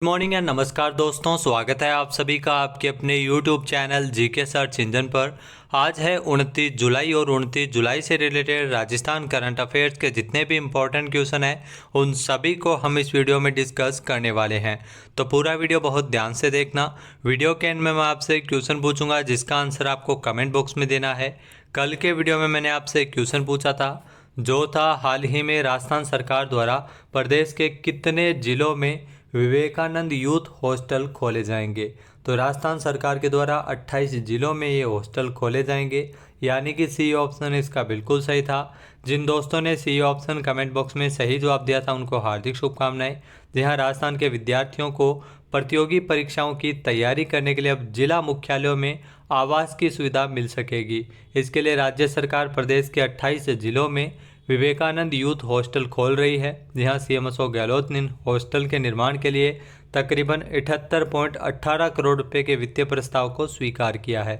Good morning and नमस्कार दोस्तों, स्वागत है आप सभी का आपके अपने YouTube channel GK search engine पर। आज है 29 जुलाई और 29 जुलाई से रिलेटेड राजस्थान करंट अफेयर्स के जितने भी इम्पोर्टेंट क्वेश्चन हैं उन सभी को हम इस वीडियो में डिस्कस करने वाले हैं। तो पूरा वीडियो बहुत ध्यान से देखना। वीडियो के एंड में मैं आपसे एक क्वेश्चन पूछूंगा जिसका आंसर आपको कमेंट बॉक्स में देना है। कल के वीडियो में मैंने आपसे एक क्वेश्चन पूछा था जो था हाल ही में राजस्थान सरकार द्वारा प्रदेश के कितने जिलों में विवेकानंद यूथ हॉस्टल खोले जाएंगे। तो राजस्थान सरकार के द्वारा 28 जिलों में ये हॉस्टल खोले जाएंगे, यानी कि सी ऑप्शन इसका बिल्कुल सही था। जिन दोस्तों ने सी ऑप्शन कमेंट बॉक्स में सही जवाब दिया था उनको हार्दिक शुभकामनाएं। जी हाँ, राजस्थान के विद्यार्थियों को प्रतियोगी परीक्षाओं की तैयारी करने के लिए अब जिला मुख्यालयों में आवास की सुविधा मिल सकेगी। इसके लिए राज्य सरकार प्रदेश के 28 जिलों में विवेकानंद यूथ हॉस्टल खोल रही है। जहां सीएम अशोक गहलोत ने हॉस्टल के निर्माण के लिए तकरीबन 78.18 करोड़ रुपए के वित्तीय प्रस्ताव को स्वीकार किया है।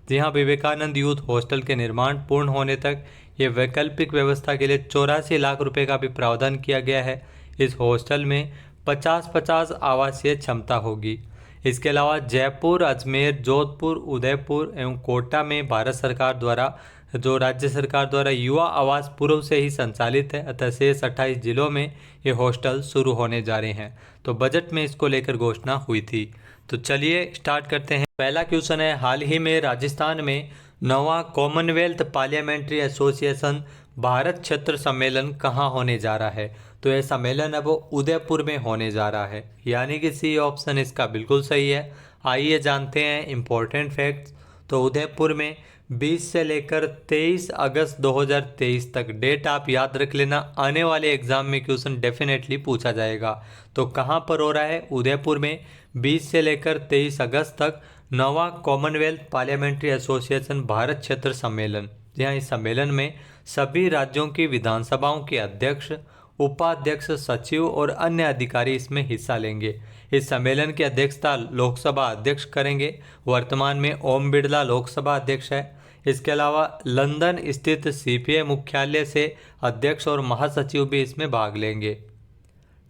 जहां विवेकानंद यूथ हॉस्टल के निर्माण पूर्ण होने तक ये वैकल्पिक व्यवस्था के लिए 84 लाख रुपए का भी प्रावधान किया गया है। इस हॉस्टल में 50-50 आवासीय क्षमता होगी। इसके अलावा जयपुर, अजमेर, जोधपुर, उदयपुर एवं कोटा में भारत सरकार द्वारा राज्य सरकार द्वारा युवा आवास पूर्व से ही संचालित है, अतः शेष 28 जिलों में ये हॉस्टल शुरू होने जा रहे हैं। तो बजट में इसको लेकर घोषणा हुई थी। तो चलिए स्टार्ट करते हैं। पहला क्वेश्चन है, हाल ही में राजस्थान में 9वां कॉमनवेल्थ पार्लियामेंट्री एसोसिएशन भारत क्षेत्र सम्मेलन कहाँ होने जा रहा है। तो यह सम्मेलन अब उदयपुर में होने जा रहा है, यानी कि सी ऑप्शन इसका बिल्कुल सही है। आइए जानते हैं इम्पोर्टेंट फैक्ट्स। तो उदयपुर में 20 से लेकर 23 अगस्त 2023 तक, डेट आप याद रख लेना, आने वाले एग्जाम में क्वेश्चन डेफिनेटली पूछा जाएगा। तो कहाँ पर हो रहा है? उदयपुर में 20 से लेकर 23 अगस्त तक 9वां कॉमनवेल्थ पार्लियामेंट्री एसोसिएशन भारत क्षेत्र सम्मेलन। जहाँ इस सम्मेलन में सभी राज्यों की विधानसभाओं के अध्यक्ष, उपाध्यक्ष, सचिव और अन्य अधिकारी इसमें हिस्सा लेंगे। इस सम्मेलन की अध्यक्षता लोकसभा अध्यक्ष करेंगे। वर्तमान में ओम बिरला लोकसभा अध्यक्ष है। इसके अलावा लंदन स्थित सीपीआई मुख्यालय से अध्यक्ष और महासचिव भी इसमें भाग लेंगे।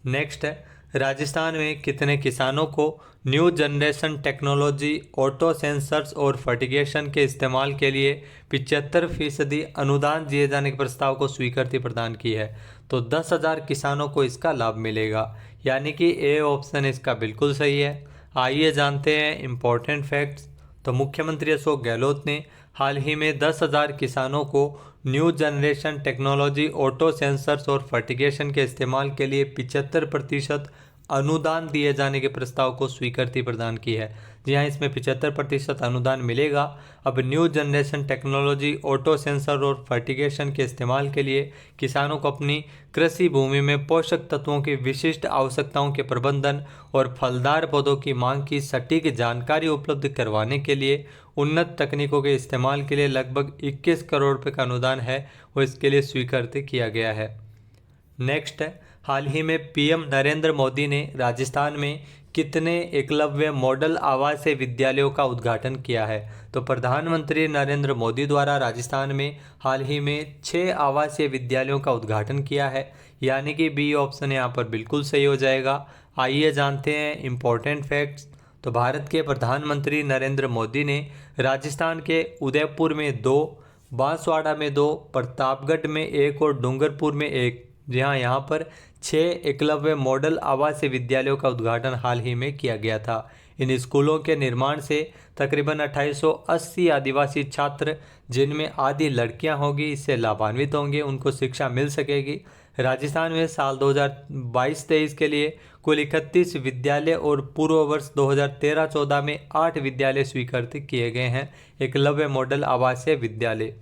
नेक्स्ट है, राजस्थान में कितने किसानों को new generation technology, auto sensors और फर्टिगेशन के इस्तेमाल के लिए 75% अनुदान दिए जाने के प्रस्ताव को स्वीकृति प्रदान की है। तो 10,000 किसानों को इसका लाभ मिलेगा, यानी कि ए ऑप्शन इसका बिल्कुल सही है। आइए जानते हैं इम्पोर्टेंट फैक्ट्स। तो मुख्यमंत्री अशोक गहलोत ने हाल ही में 10,000 किसानों को new generation technology, auto sensors और फर्टिगेशन के इस्तेमाल के लिए 75% अनुदान दिए जाने के प्रस्ताव को स्वीकृति प्रदान की है। जी हाँ, इसमें 75% अनुदान मिलेगा। अब new generation technology, auto sensor और फर्टिगेशन के इस्तेमाल के लिए किसानों को अपनी कृषि भूमि में पोषक तत्वों की विशिष्ट आवश्यकताओं के प्रबंधन और फलदार पौधों की मांग की सटीक जानकारी उपलब्ध करवाने के लिए उन्नत तकनीकों के इस्तेमाल के लिए लगभग 21 करोड़ रुपये का अनुदान है, वो इसके लिए स्वीकृत किया गया है। नेक्स्ट है, हाल ही में पीएम नरेंद्र मोदी ने राजस्थान में कितने एकलव्य मॉडल आवासीय विद्यालयों का उद्घाटन किया है। तो प्रधानमंत्री नरेंद्र मोदी द्वारा राजस्थान में हाल ही में 6 आवासीय विद्यालयों का उद्घाटन किया है, यानी कि बी ऑप्शन यहाँ पर बिल्कुल सही हो जाएगा। आइए जानते हैं इम्पोर्टेंट फैक्ट्स। तो भारत के प्रधानमंत्री नरेंद्र मोदी ने राजस्थान के उदयपुर में 2, बांसवाड़ा में 2, प्रतापगढ़ में 1 और डूंगरपुर में 1, जी हाँ, यहाँ पर 6 एकलव्य मॉडल आवासीय विद्यालयों का उद्घाटन हाल ही में किया गया था। इन स्कूलों के निर्माण से तकरीबन 2880 आदिवासी छात्र, जिनमें आधी लड़कियां होंगी, इससे लाभान्वित होंगे, उनको शिक्षा मिल सकेगी। राजस्थान में साल 2022-23 के लिए कुल 31 विद्यालय और पूर्व वर्ष 2013-14 में 8 विद्यालय स्वीकृत किए गए हैं, एकलव्य मॉडल आवासीय विद्यालय।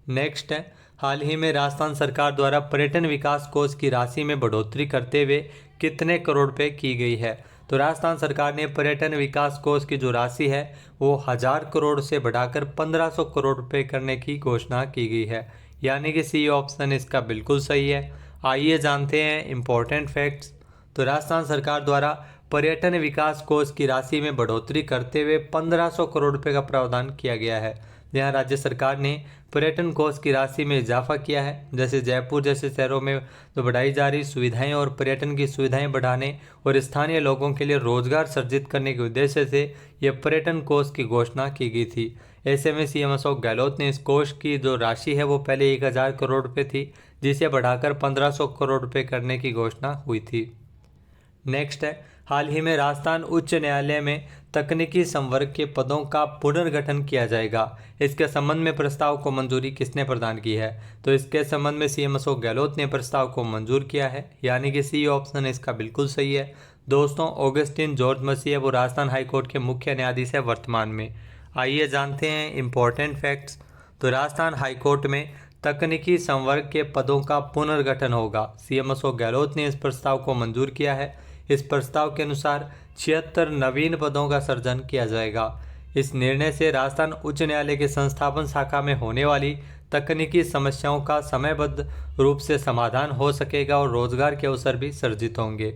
नेक्स्ट है, हाल ही में राजस्थान सरकार द्वारा पर्यटन विकास कोष की राशि में बढ़ोतरी करते हुए कितने करोड़ रुपए की गई है। तो राजस्थान सरकार ने पर्यटन विकास कोष की जो राशि है वो 1000 करोड़ से बढ़ाकर 1500 करोड़ रुपए करने की घोषणा की गई है, यानी कि सी ऑप्शन इसका बिल्कुल सही है। आइए जानते हैं इम्पोर्टेंट फैक्ट्स। तो राजस्थान सरकार द्वारा पर्यटन विकास कोष की राशि में बढ़ोतरी करते हुए 1500 करोड़ रुपए का प्रावधान किया गया है। जहाँ राज्य सरकार ने पर्यटन कोष की राशि में इजाफा किया है। जैसे जयपुर जैसे शहरों में तो बढ़ाई जा रही सुविधाएं और पर्यटन की सुविधाएं बढ़ाने और स्थानीय लोगों के लिए रोजगार सर्जित करने के उद्देश्य से यह पर्यटन कोष की घोषणा की गई थी। ऐसे में सीएम अशोक गहलोत ने इस कोष की जो राशि है वो पहले 1000 करोड़ रुपये थी, जिसे बढ़ाकर 1500 करोड़ रुपये करने की घोषणा हुई थी। नेक्स्ट है, हाल ही में राजस्थान उच्च न्यायालय में तकनीकी संवर्ग के पदों का पुनर्गठन किया जाएगा। इसके संबंध में प्रस्ताव को मंजूरी किसने प्रदान की है? तो इसके संबंध में सीएम अशोक गहलोत ने प्रस्ताव को मंजूर किया है, यानी कि सी ऑप्शन इसका बिल्कुल सही है। दोस्तों, ऑगस्टिन जॉर्ज मसीह वो राजस्थान हाईकोर्ट के मुख्य न्यायाधीश है वर्तमान में। आइए जानते हैं इंपॉर्टेंट फैक्ट्स। तो राजस्थान हाईकोर्ट में तकनीकी संवर्ग के पदों का पुनर्गठन होगा। सीएम अशोक गहलोत ने इस प्रस्ताव को मंजूर किया है। इस प्रस्ताव के अनुसार 76 नवीन पदों का सृजन किया जाएगा। इस निर्णय से राजस्थान उच्च न्यायालय के संस्थापन शाखा में होने वाली तकनीकी समस्याओं का समयबद्ध रूप से समाधान हो सकेगा और रोजगार के अवसर भी सृजित होंगे।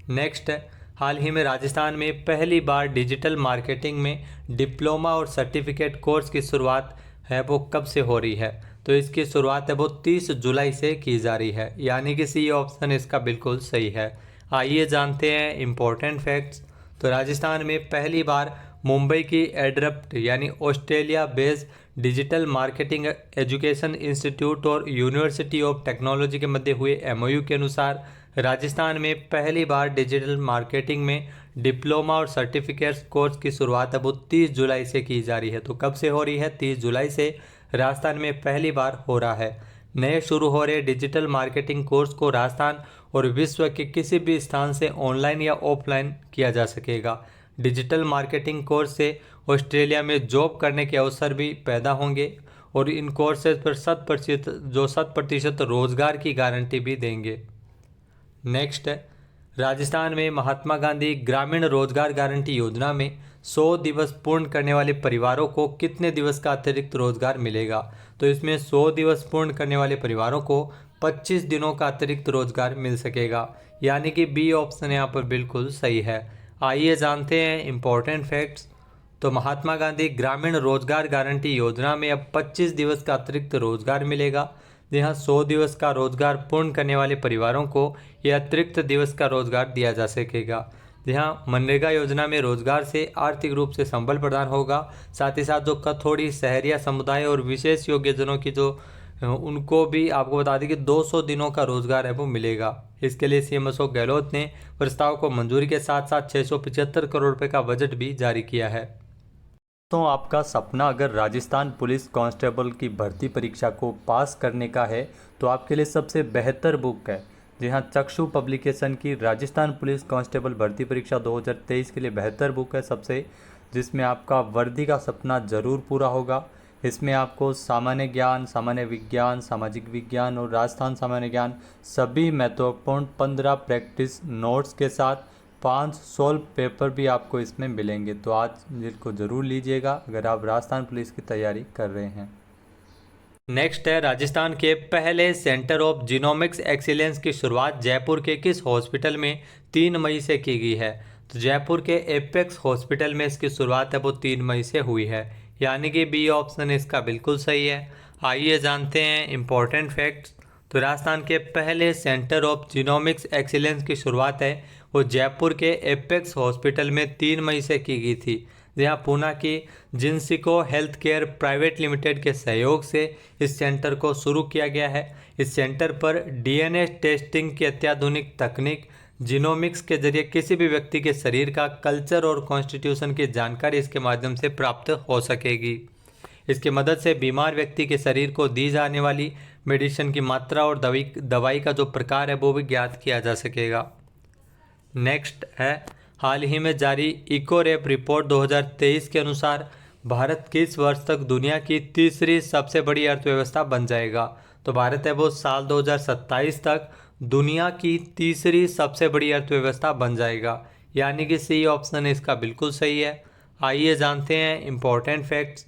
नेक्स्ट है, हाल ही में राजस्थान में पहली बार डिजिटल मार्केटिंग में डिप्लोमा और सर्टिफिकेट कोर्स की शुरुआत है वो कब से हो रही है? तो इसकी शुरुआत है वो 30 जुलाई से की जा रही है, यानी कि सी ऑप्शन इसका बिल्कुल सही है। आइए जानते हैं इम्पोर्टेंट फैक्ट्स। तो राजस्थान में पहली बार मुंबई की एडरप्ट यानी Australia based digital marketing education institute और यूनिवर्सिटी ऑफ टेक्नोलॉजी के मध्य हुए एमओयू के अनुसार राजस्थान में पहली बार डिजिटल मार्केटिंग में डिप्लोमा और सर्टिफिकेट्स कोर्स की शुरुआत अब 30 जुलाई से की जा रही है। तो कब से हो रही है? 30 जुलाई से राजस्थान में पहली बार हो रहा है। नए शुरू हो रहे डिजिटल मार्केटिंग कोर्स को राजस्थान और विश्व के किसी भी स्थान से ऑनलाइन या ऑफलाइन किया जा सकेगा। डिजिटल मार्केटिंग कोर्स से ऑस्ट्रेलिया में जॉब करने के अवसर भी पैदा होंगे और इन कोर्सेज पर 100% रोजगार की गारंटी भी देंगे। नेक्स्ट है, राजस्थान में महात्मा गांधी ग्रामीण रोजगार गारंटी योजना में 100 दिवस पूर्ण करने वाले परिवारों को कितने दिवस का अतिरिक्त रोजगार मिलेगा? तो इसमें 100 दिवस पूर्ण करने वाले परिवारों को 25 दिनों का अतिरिक्त रोजगार मिल सकेगा, यानी कि बी ऑप्शन यहाँ पर बिल्कुल सही है। आइए जानते हैं इम्पोर्टेंट फैक्ट्स। तो महात्मा गांधी ग्रामीण रोजगार गारंटी योजना में अब 25 दिवस का अतिरिक्त रोजगार मिलेगा। जहाँ 100 दिवस का रोजगार पूर्ण करने वाले परिवारों को यह अतिरिक्त दिवस का रोजगार दिया जा सकेगा। जहाँ मनरेगा योजना में रोजगार से आर्थिक रूप से संबल प्रदान होगा। साथ ही साथ जो कथोड़ी शहरिया समुदाय और विशेष योग्यजनों की जो उनको भी आपको बता दें कि 200 दिनों का रोजगार है वो मिलेगा। इसके लिए सीएम अशोक गहलोत ने प्रस्ताव को मंजूरी के साथ साथ 675 करोड़ रुपए का बजट भी जारी किया है। तो आपका सपना अगर राजस्थान पुलिस कांस्टेबल की भर्ती परीक्षा को पास करने का है तो आपके लिए सबसे बेहतर बुक है। जी हाँ, चक्षु पब्लिकेशन की राजस्थान पुलिस कांस्टेबल भर्ती परीक्षा 2023 के लिए बेहतर बुक है सबसे, जिसमें आपका वर्दी का सपना ज़रूर पूरा होगा। इसमें आपको सामान्य ज्ञान, सामान्य विज्ञान, सामाजिक विज्ञान और राजस्थान सामान्य ज्ञान सभी महत्वपूर्ण 15 प्रैक्टिस नोट्स के साथ 5 सोल्व पेपर भी आपको इसमें मिलेंगे। तो आज इसको ज़रूर लीजिएगा अगर आप राजस्थान पुलिस की तैयारी कर रहे हैं। नेक्स्ट है, राजस्थान के पहले सेंटर ऑफ जीनोमिक्स एक्सीलेंस की शुरुआत जयपुर के किस हॉस्पिटल में 3 मई से की गई है? तो जयपुर के एपेक्स हॉस्पिटल में इसकी शुरुआत है वो 3 मई से हुई है, यानी कि बी ऑप्शन इसका बिल्कुल सही है। आइए जानते हैं इम्पोर्टेंट फैक्ट्स। तो राजस्थान के पहले सेंटर ऑफ जीनोमिक्स एक्सीलेंस की शुरुआत है वो जयपुर के एपेक्स हॉस्पिटल में 3 मई से की गई थी। जहाँ पूना की जिनसिको हेल्थ केयर प्राइवेट लिमिटेड के सहयोग से इस सेंटर को शुरू किया गया है। इस सेंटर पर डीएनए टेस्टिंग की अत्याधुनिक तकनीक जीनोमिक्स के जरिए किसी भी व्यक्ति के शरीर का कल्चर और कॉन्स्टिट्यूशन की जानकारी इसके माध्यम से प्राप्त हो सकेगी। इसकी मदद से बीमार व्यक्ति के शरीर को दी जाने वाली मेडिसिन की मात्रा और दवाई का जो प्रकार है वो भी ज्ञात किया जा सकेगा। नेक्स्ट है, हाल ही में जारी इकोरेप रिपोर्ट 2023 के अनुसार भारत किस वर्ष तक दुनिया की तीसरी सबसे बड़ी अर्थव्यवस्था बन जाएगा? तो भारत है वो साल 2027 तक दुनिया की तीसरी सबसे बड़ी अर्थव्यवस्था बन जाएगा, यानी कि सी ऑप्शन इसका बिल्कुल सही है। आइए जानते हैं इम्पोर्टेंट फैक्ट्स।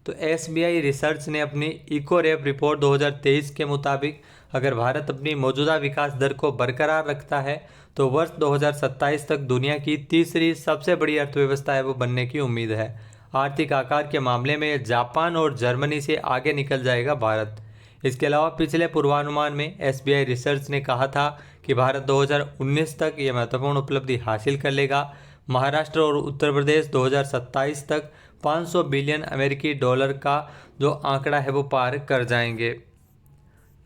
तो एसबीआई रिसर्च ने अपनी इकोरेप रिपोर्ट 2023 के मुताबिक अगर भारत अपनी मौजूदा विकास दर को बरकरार रखता है तो वर्ष 2027 तक दुनिया की तीसरी सबसे बड़ी अर्थव्यवस्था है वो बनने की उम्मीद है। आर्थिक आकार के मामले में जापान और जर्मनी से आगे निकल जाएगा भारत। इसके अलावा पिछले पूर्वानुमान में SBI रिसर्च ने कहा था कि भारत 2019 तक ये महत्वपूर्ण उपलब्धि हासिल कर लेगा। महाराष्ट्र और उत्तर प्रदेश 2027 तक 500 बिलियन अमेरिकी डॉलर का जो आंकड़ा है वो पार कर जाएंगे।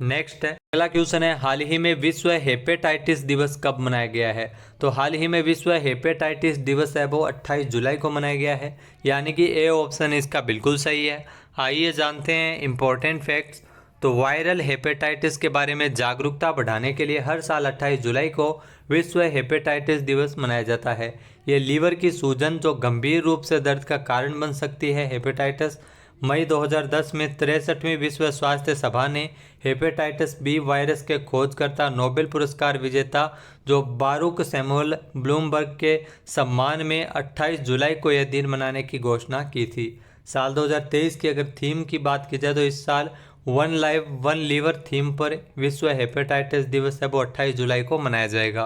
नेक्स्ट है अगला क्वेश्चन है, हाल ही में विश्व हेपेटाइटिस दिवस कब मनाया गया है? तो हाल ही में विश्व हेपेटाइटिस दिवस है वो 28 जुलाई को मनाया गया है, यानी कि ए ऑप्शन इसका बिल्कुल सही है। आइए जानते हैं इम्पोर्टेंट फैक्ट्स। तो वायरल हेपेटाइटिस के बारे में जागरूकता बढ़ाने के लिए हर साल 28 जुलाई को विश्व हेपेटाइटिस दिवस मनाया जाता है। ये लीवर की सूजन जो गंभीर रूप से दर्द का कारण बन सकती है हेपेटाइटिस। मई 2010 में 63वीं विश्व स्वास्थ्य सभा ने हेपेटाइटिस बी वायरस के खोजकर्ता नोबेल पुरस्कार विजेता जो बारूक सैमुअल ब्लूमबर्ग के सम्मान में 28 जुलाई को यह दिन मनाने की घोषणा की थी। साल 2023 की अगर थीम की बात की जाए तो इस साल one life one liver theme पर विश्व हेपेटाइटिस दिवस है वो 28 जुलाई को मनाया जाएगा।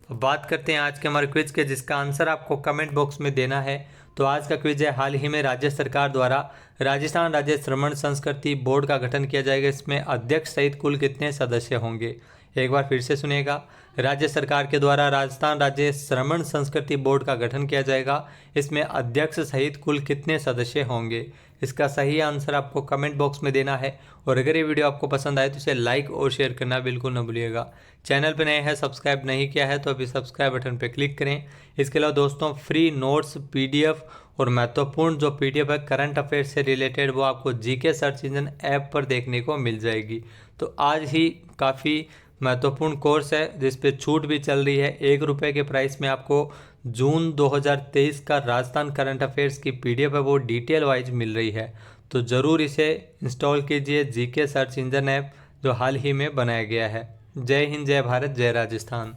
अब बात करते हैं आज के हमारे क्विज के, जिसका आंसर आपको कमेंट बॉक्स में देना है। तो आज का क्विज है, हाल ही में राज्य सरकार द्वारा राजस्थान राज्य श्रमण संस्कृति बोर्ड का गठन किया जाएगा। इसमें अध्यक्ष सहित कुल कितने सदस्य होंगे? एक बार फिर से सुनिएगा। राज्य सरकार के द्वारा राजस्थान राज्य श्रमण संस्कृति बोर्ड का गठन किया जाएगा। इसमें अध्यक्ष सहित कुल कितने सदस्य होंगे? इसका सही आंसर आपको कमेंट बॉक्स में देना है। और अगर ये वीडियो आपको पसंद आए तो इसे लाइक और शेयर करना बिल्कुल न भूलिएगा। चैनल पर नए हैं, सब्सक्राइब नहीं किया है तो अभी सब्सक्राइब बटन पर क्लिक करें। इसके अलावा दोस्तों फ्री नोट्स PDF और महत्वपूर्ण जो PDF है करंट अफेयर्स से रिलेटेड वो आपको GK सर्च इंजन ऐप पर देखने को मिल जाएगी। तो आज ही काफ़ी महत्वपूर्ण कोर्स है जिस पे छूट भी चल रही है। 1 रुपये के प्राइस में आपको जून 2023 का राजस्थान करंट अफेयर्स की PDF है वो डिटेल वाइज मिल रही है। तो ज़रूर इसे इंस्टॉल कीजिए, GK सर्च इंजन ऐप जो हाल ही में बनाया गया है। जय हिंद, जय भारत, जय राजस्थान।